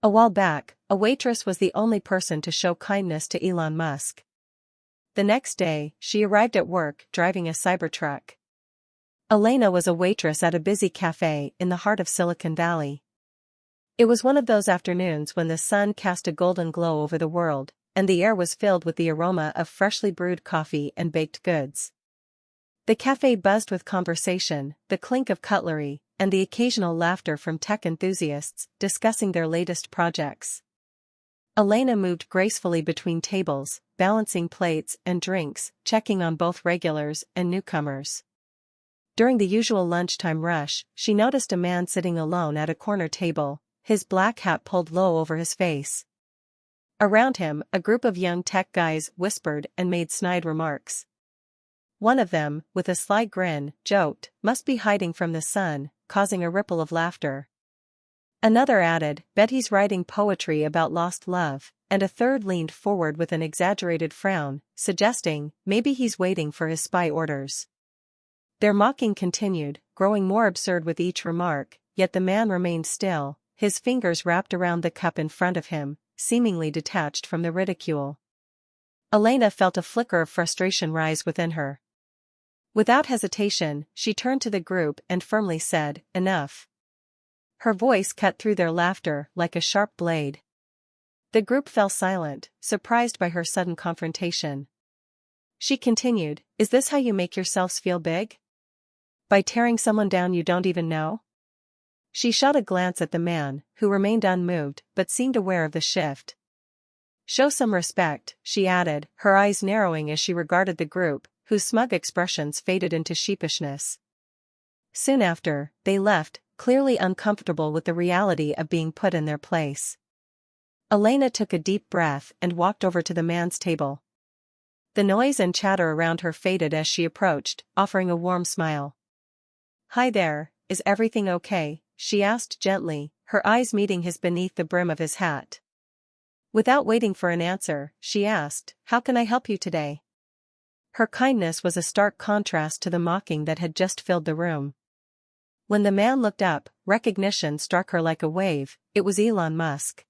A while back, a waitress was the only person to show kindness to Elon Musk. The next day, she arrived at work driving a Cybertruck. Elena was a waitress at a busy cafe in the heart of Silicon Valley. It was one of those afternoons when the sun cast a golden glow over the world, and the air was filled with the aroma of freshly brewed coffee and baked goods. The cafe buzzed with conversation, the clink of cutlery, and the occasional laughter from tech enthusiasts discussing their latest projects. Elena moved gracefully between tables, balancing plates and drinks, checking on both regulars and newcomers. During the usual lunchtime rush, she noticed a man sitting alone at a corner table, his black hat pulled low over his face. Around him, a group of young tech guys whispered and made snide remarks. One of them, with a sly grin, joked, "Must be hiding from the sun," causing a ripple of laughter. Another added, "Bet he's writing poetry about lost love," and a third leaned forward with an exaggerated frown, suggesting, maybe he's waiting for his spy orders. Their mocking continued, growing more absurd with each remark, yet the man remained still, his fingers wrapped around the cup in front of him, seemingly detached from the ridicule. Elena felt a flicker of frustration rise within her. Without hesitation, she turned to the group and firmly said, "Enough." Her voice cut through their laughter like a sharp blade. The group fell silent, surprised by her sudden confrontation. She continued, "Is this how you make yourselves feel big? By tearing someone down you don't even know?" She shot a glance at the man, who remained unmoved but seemed aware of the shift. "Show some respect," she added, her eyes narrowing as she regarded the group, whose smug expressions faded into sheepishness. Soon after, they left, clearly uncomfortable with the reality of being put in their place. Elena took a deep breath and walked over to the man's table. The noise and chatter around her faded as she approached, offering a warm smile. "Hi there, is everything okay?" she asked gently, her eyes meeting his beneath the brim of his hat. Without waiting for an answer, she asked, "How can I help you today?" Her kindness was a stark contrast to the mocking that had just filled the room. When the man looked up, recognition struck her like a wave. It was Elon Musk.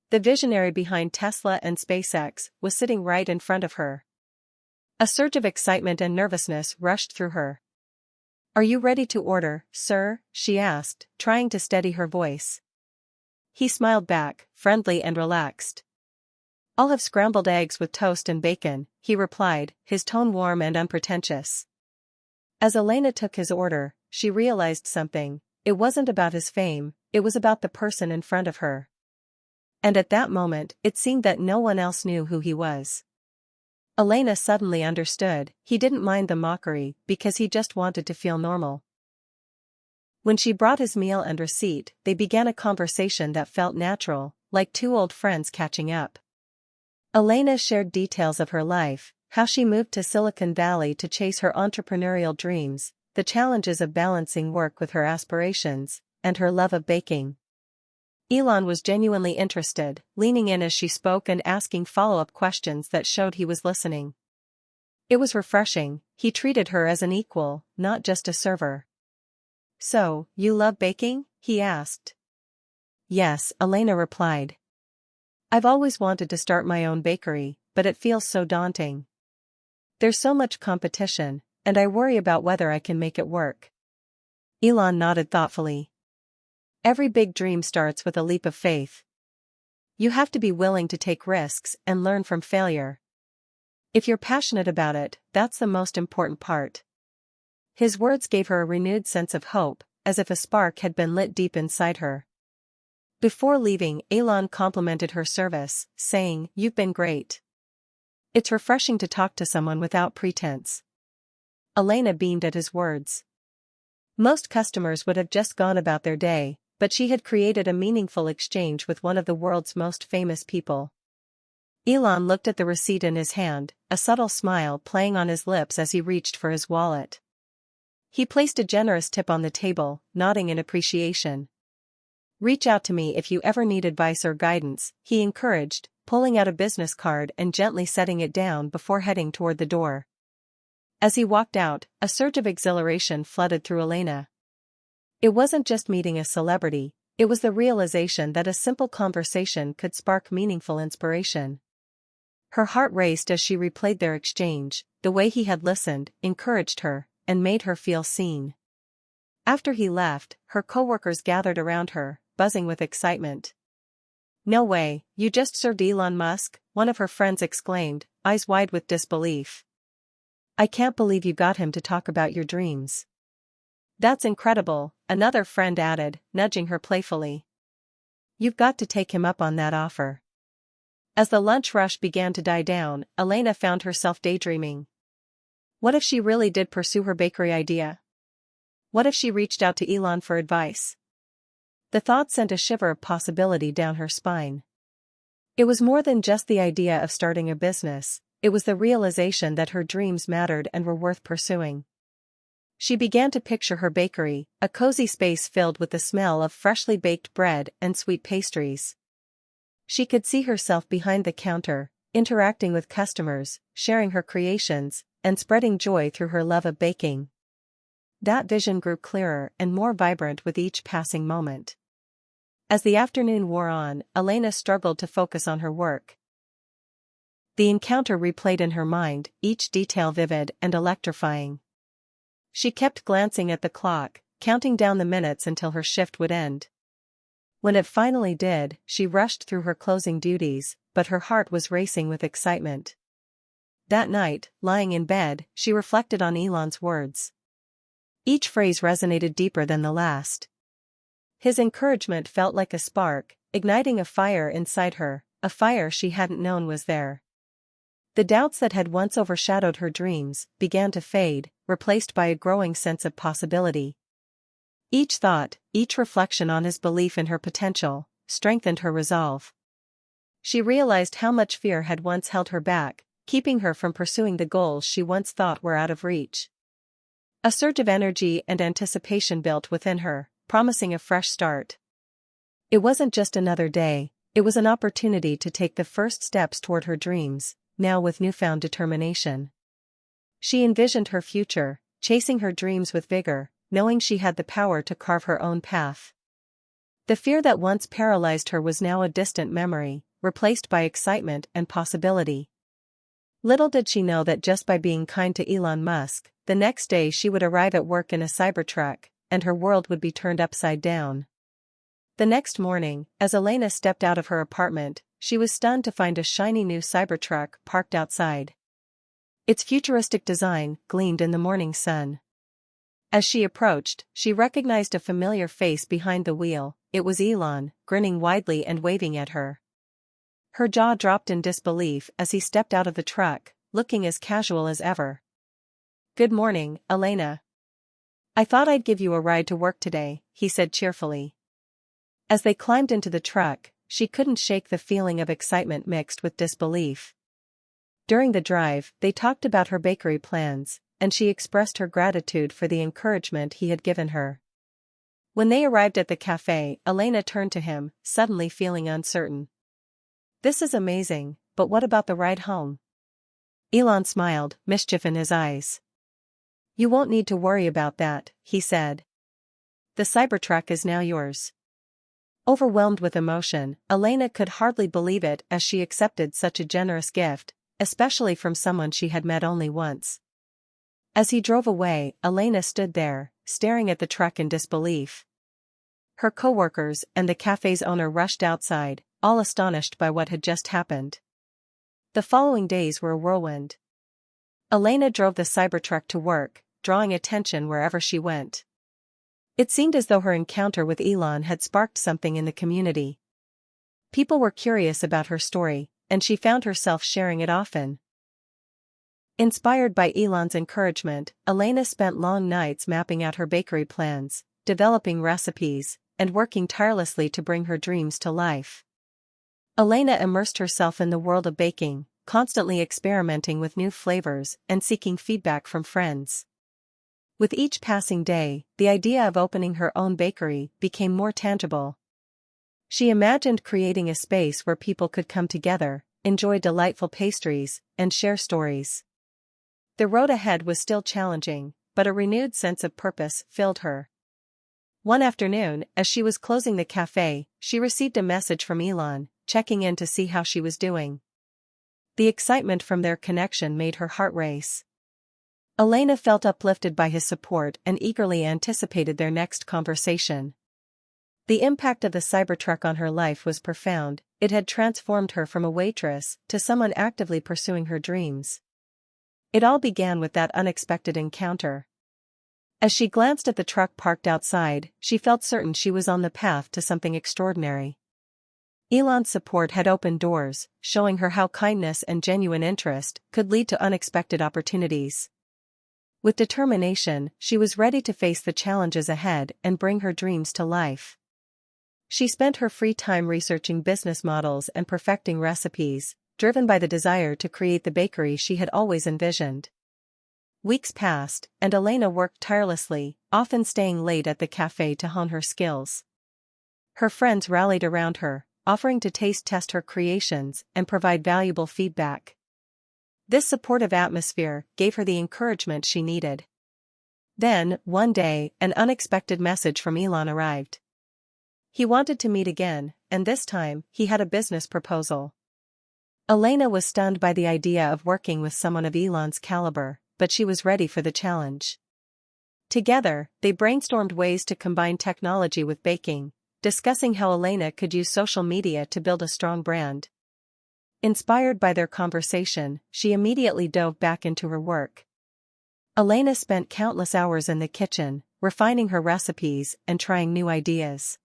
The visionary behind Tesla and SpaceX was sitting right in front of her. A surge of excitement and nervousness rushed through her. "Are you ready to order, sir?" she asked, trying to steady her voice. He smiled back, friendly and relaxed. "I'll have scrambled eggs with toast and bacon," he replied, his tone warm and unpretentious. As Elena took his order, she realized something. It wasn't about his fame, it was about the person in front of her. And at that moment, it seemed that no one else knew who he was. Elena suddenly understood, he didn't mind the mockery because he just wanted to feel normal. When she brought his meal and receipt, they began a conversation that felt natural, like two old friends catching up. Elena shared details of her life, how she moved to Silicon Valley to chase her entrepreneurial dreams, the challenges of balancing work with her aspirations, and her love of baking. Elon was genuinely interested, leaning in as she spoke and asking follow-up questions that showed he was listening. It was refreshing, he treated her as an equal, not just a server. "So, you love baking?" he asked. "Yes," Elena replied. "I've always wanted to start my own bakery, but it feels so daunting. There's so much competition, and I worry about whether I can make it work." Elon nodded thoughtfully. "Every big dream starts with a leap of faith. You have to be willing to take risks and learn from failure. If you're passionate about it, that's the most important part." His words gave her a renewed sense of hope, as if a spark had been lit deep inside her. Before leaving, Elon complimented her service, saying, "You've been great. It's refreshing to talk to someone without pretense." Elena beamed at his words. Most customers would have just gone about their day, but she had created a meaningful exchange with one of the world's most famous people. Elon looked at the receipt in his hand, a subtle smile playing on his lips as he reached for his wallet. He placed a generous tip on the table, nodding in appreciation. "Reach out to me if you ever need advice or guidance," he encouraged, pulling out a business card and gently setting it down before heading toward the door. As he walked out, a surge of exhilaration flooded through Elena. It wasn't just meeting a celebrity, It was the realization that a simple conversation could spark meaningful inspiration. Her heart raced as she replayed their exchange. The way he had listened, encouraged her, and made her feel seen. After he left, her coworkers gathered around her, buzzing with excitement. "No way, you just served Elon Musk," one of her friends exclaimed, eyes wide with disbelief. "I can't believe you got him to talk about your dreams." "That's incredible," another friend added, nudging her playfully. "You've got to take him up on that offer." As the lunch rush began to die down, Elena found herself daydreaming. What if she really did pursue her bakery idea? What if she reached out to Elon for advice? The thought sent a shiver of possibility down her spine. It was more than just the idea of starting a business, it was the realization that her dreams mattered and were worth pursuing. She began to picture her bakery, a cozy space filled with the smell of freshly baked bread and sweet pastries. She could see herself behind the counter, interacting with customers, sharing her creations, and spreading joy through her love of baking. That vision grew clearer and more vibrant with each passing moment. As the afternoon wore on, Elena struggled to focus on her work. The encounter replayed in her mind, each detail vivid and electrifying. She kept glancing at the clock, counting down the minutes until her shift would end. When it finally did, she rushed through her closing duties, but her heart was racing with excitement. That night, lying in bed, she reflected on Elon's words. Each phrase resonated deeper than the last. His encouragement felt like a spark, igniting a fire inside her, a fire she hadn't known was there. The doubts that had once overshadowed her dreams began to fade, replaced by a growing sense of possibility. Each thought, each reflection on his belief in her potential, strengthened her resolve. She realized how much fear had once held her back, keeping her from pursuing the goals she once thought were out of reach. A surge of energy and anticipation built within her, promising a fresh start. It wasn't just another day, it was an opportunity to take the first steps toward her dreams, now with newfound determination. She envisioned her future, chasing her dreams with vigor, knowing she had the power to carve her own path. The fear that once paralyzed her was now a distant memory, replaced by excitement and possibility. Little did she know that just by being kind to Elon Musk, the next day she would arrive at work in a Cybertruck, and her world would be turned upside down. The next morning, as Elena stepped out of her apartment, she was stunned to find a shiny new Cybertruck parked outside. Its futuristic design gleamed in the morning sun. As she approached, she recognized a familiar face behind the wheel. It was Elon, grinning widely and waving at her. Her jaw dropped in disbelief as he stepped out of the truck, looking as casual as ever. "Good morning, Elena. I thought I'd give you a ride to work today," he said cheerfully. As they climbed into the truck, she couldn't shake the feeling of excitement mixed with disbelief. During the drive, they talked about her bakery plans, and she expressed her gratitude for the encouragement he had given her. When they arrived at the cafe, Elena turned to him, suddenly feeling uncertain. "This is amazing, but what about the ride home?" Elon smiled, mischief in his eyes. "You won't need to worry about that," he said. "The Cybertruck is now yours." Overwhelmed with emotion, Elena could hardly believe it as she accepted such a generous gift, especially from someone she had met only once. As he drove away, Elena stood there, staring at the truck in disbelief. Her coworkers and the cafe's owner rushed outside, all astonished by what had just happened. The following days were a whirlwind. Elena drove the Cybertruck to work, drawing attention wherever she went. It seemed as though her encounter with Elon had sparked something in the community. People were curious about her story, and she found herself sharing it often. Inspired by Elon's encouragement, Elena spent long nights mapping out her bakery plans, developing recipes, and working tirelessly to bring her dreams to life. Elena immersed herself in the world of baking, constantly experimenting with new flavors and seeking feedback from friends. With each passing day, the idea of opening her own bakery became more tangible. She imagined creating a space where people could come together, enjoy delightful pastries, and share stories. The road ahead was still challenging, but a renewed sense of purpose filled her. One afternoon, as she was closing the cafe, she received a message from Elon, checking in to see how she was doing. The excitement from their connection made her heart race. Elena felt uplifted by his support and eagerly anticipated their next conversation. The impact of the Cybertruck on her life was profound. It had transformed her from a waitress to someone actively pursuing her dreams. It all began with that unexpected encounter. As she glanced at the truck parked outside, she felt certain she was on the path to something extraordinary. Elon's support had opened doors, showing her how kindness and genuine interest could lead to unexpected opportunities. With determination, she was ready to face the challenges ahead and bring her dreams to life. She spent her free time researching business models and perfecting recipes, driven by the desire to create the bakery she had always envisioned. Weeks passed, and Elena worked tirelessly, often staying late at the cafe to hone her skills. Her friends rallied around her, offering to taste test her creations and provide valuable feedback. This supportive atmosphere gave her the encouragement she needed. Then, one day, an unexpected message from Elon arrived. He wanted to meet again, and this time, he had a business proposal. Elena was stunned by the idea of working with someone of Elon's caliber, but she was ready for the challenge. Together, they brainstormed ways to combine technology with baking, discussing how Elena could use social media to build a strong brand. Inspired by their conversation, she immediately dove back into her work. Elena spent countless hours in the kitchen, refining her recipes and trying new ideas.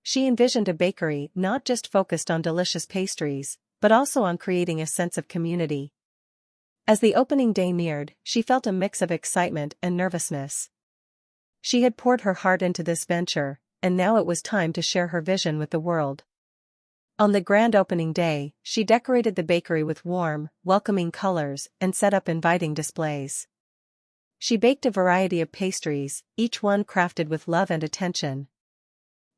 She envisioned a bakery not just focused on delicious pastries, but also on creating a sense of community. As the opening day neared, she felt a mix of excitement and nervousness. She had poured her heart into this venture, and now it was time to share her vision with the world. On the grand opening day, she decorated the bakery with warm, welcoming colors and set up inviting displays. She baked a variety of pastries, each one crafted with love and attention.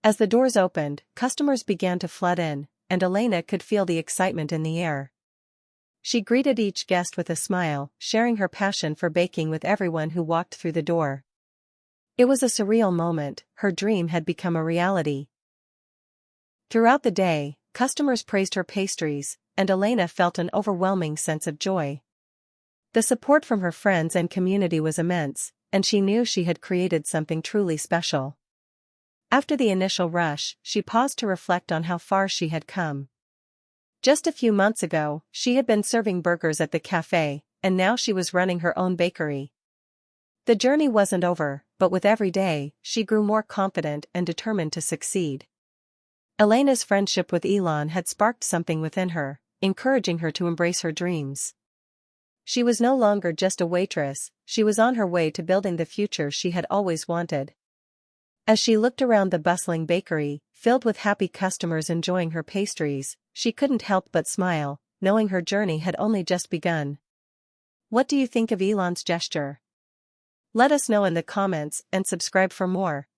As the doors opened, customers began to flood in, and Elena could feel the excitement in the air. She greeted each guest with a smile, sharing her passion for baking with everyone who walked through the door. It was a surreal moment. Her dream had become a reality. Throughout the day, customers praised her pastries, and Elena felt an overwhelming sense of joy. The support from her friends and community was immense, and she knew she had created something truly special. After the initial rush, she paused to reflect on how far she had come. Just a few months ago, she had been serving burgers at the cafe, and now she was running her own bakery. The journey wasn't over, but with every day, she grew more confident and determined to succeed. Elena's friendship with Elon had sparked something within her, encouraging her to embrace her dreams. She was no longer just a waitress, she was on her way to building the future she had always wanted. As she looked around the bustling bakery, filled with happy customers enjoying her pastries, she couldn't help but smile, knowing her journey had only just begun. What do you think of Elon's gesture? Let us know in the comments and subscribe for more.